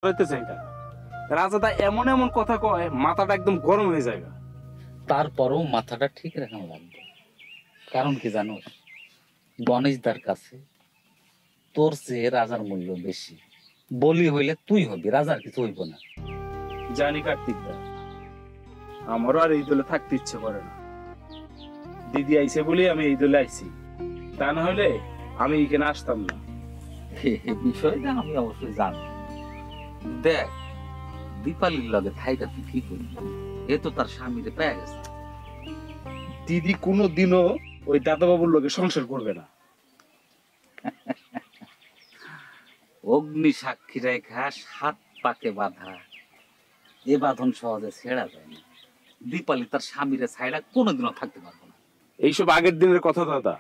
হইতে চাই না। রাজাদা এমন এমন কথা কয় মাথাটা একদম গরম হয়ে যায়। তারপরও মাথাটা ঠিক রাখা লাগবে। কারণ কি জানো, গণেশদার কাছে তোর চেয়ে রাজার মূল্য বেশি। বলি হইলে তুই হবি, রাজার কিছু হইব না। জানি কার্তিক দা, আমারও আর এই দলে থাকতে ইচ্ছে করে না। দিদি আইছে বলে আমি এই দলে আইছি, তা না হলে আমি এখানে আসতাম না। এই বিষয়টা আমি অবশ্যই জানি। দেখ, দীপালির লগে থাইটা তুই কি করবি? এ তো তার স্বামীরে পেয়ে গেছে। দিদি কোনোদিনও ওই দাদাবাবুর লোকে সংসার করবে না। অগ্নি সাক্ষী রেখা সাত পাকে বাঁধা, এ বাঁধন সহজে ছেড়া যায় না। দীপালি তার স্বামীরে ছাইড়া কোনোদিনও থাকতে পারবো না। এইসব আগের দিনের কথা দাদা,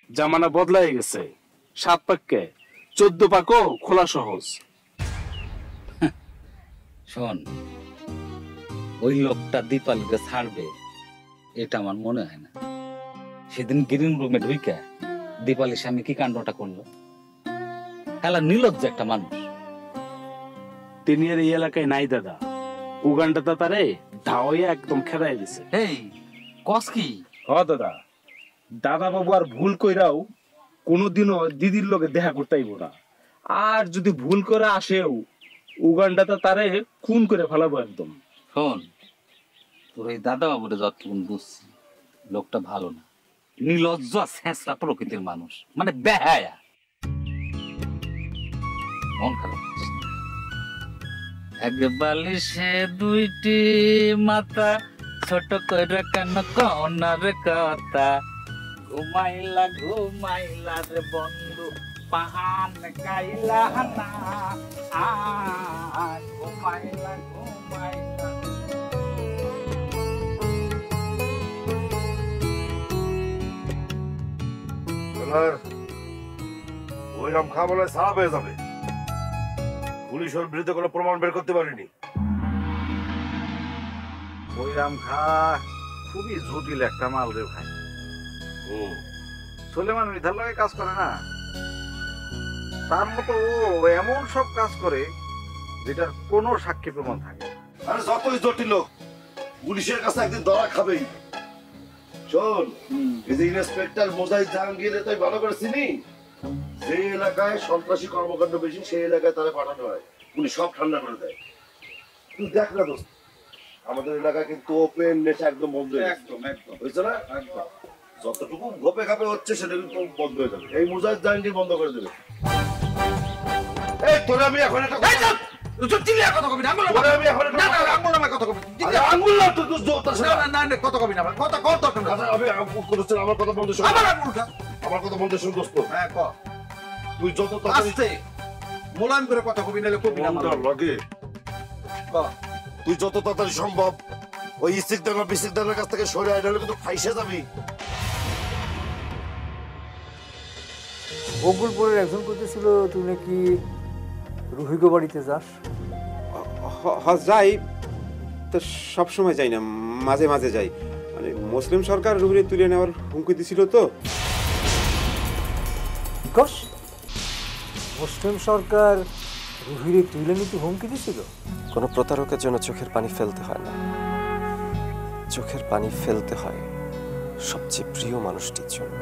জামানা বদলাই গেছে। 7 পাককে 14 পাকও খোলা সহজ। শোন, ওই লোকটা দীপালিকে ছাড়বে এটা আমার মনে হয় না। সেদিন গ্রিন রুমে ঢুইকা দীপালির স্বামী কি কাণ্ডটা করলো। হেলা নির্লজ্জ একটা মানুষ। তিনি আর এই এলাকায় নাই দাদা। উগান্ডা তাতারে ধাওয়া একদম খেদাই দিছে। এই কস কি? হ দাদা, দাদাবাবু আর ভুল কইরাও কোনোদিনও দিদির লোকে দেখা করতেইব না। আর যদি ভুল করে আসেও উগান্ডাতে তারে খুন করে ফেলাবো একদম। শোন, তোর এই দাদা বাবুরে যতক্ষণ বুঝছি, লোকটা ভালো না, নির্লজ্জ ছেঁচড়া প্রকৃতির মানুষ, মানে বেহায়া। মন খারাপ করিস না। এক বালিশে দুইটি মাথা, ছোট কইরা কেন কনার কথা, ঘুমাইলা ঘুমাইলা রে বন্ধু, পাহান গাইলা না, ঘুমাইলা ঘুমাইলা। ওইরকম খাবলে সারা হয়ে যাবে। পুলিশের বিরুদ্ধে কোনো প্রমাণ বের করতে পারিনি। ওইরাম খা খুবই জটিল একটা মাল রে ভাই। সুলেমান মৃধার লাগে কাজ করে না, তার মতো ও এমন সব কাজ করে যেটার কোনো সাক্ষী প্রমাণ থাকে। আরে যতই জটিল হোক, পুলিশের কাছে একদিন ধরা খাবেই। শোন, এই যে ইন্সপেক্টর মোজাহিদ জাহাঙ্গীর তাই ভালো করে চিনি। যে এলাকায় সন্ত্রাসী কর্মকাণ্ড বেশি সেই এলাকায় তারা পাঠানো হয়, পুলিশ সব ঠান্ডা করে দেয়। তুই দেখ না দোস্ত, আমাদের এলাকায় কিন্তু ওপেন নেশা একদম বন্ধ হয়ে গেছে। একদম একদম বুঝছো না? একদম। যতটুকু গোপে খাপে হচ্ছে সেটা কিন্তু বন্ধ হয়ে যাবে। এই মুজাহিদ জাহাঙ্গীর বন্ধ করে দেবে। এই তোরে আমি এখন একটা কথা বলবো। কথা কবি না, তোরে আমি এখন একটা কথা বলবো। আঙ্গুল নামে কথা কবি। আরে আঙ্গুল না তো তুই জোর তার না না না, কথা কবি না, কথা কর দরকার না। আচ্ছা, আমি আমার কথা বন্ধ শোন। আমার আঙ্গুলটা আমার কথা বন্ধ শোন দোস্ত। হ্যাঁ ক তুই যত তাড়াতাড়ি আস্তে মোলায়েম করে কথা কবি, নাহলে কবি না। বন্ধ লাগে। ক তুই যত তাড়াতাড়ি সম্ভব ওই ইস্তিকদার বিস্তিকদারের কাছ থেকে সরে আয়, নাহলে কিন্তু ফাইসে যাবি। বকুলপুরের একজন করতেছিল তুই নাকি রুহিগো বাড়িতে যাস। যাই তো, সব সময় যাই না, মাঝে মাঝে যাই। মানে মুসলিম সরকার রুহিরে তুলে নেওয়ার হুমকি দিছিল তো। বিকশ মুসলিম সরকার রুহিরে তুলে নিতে হুমকি দিছিল। কোনো প্রতারকের জন্য চোখের পানি ফেলতে হয় না, চোখের পানি ফেলতে হয় সবচেয়ে প্রিয় মানুষটির জন্য।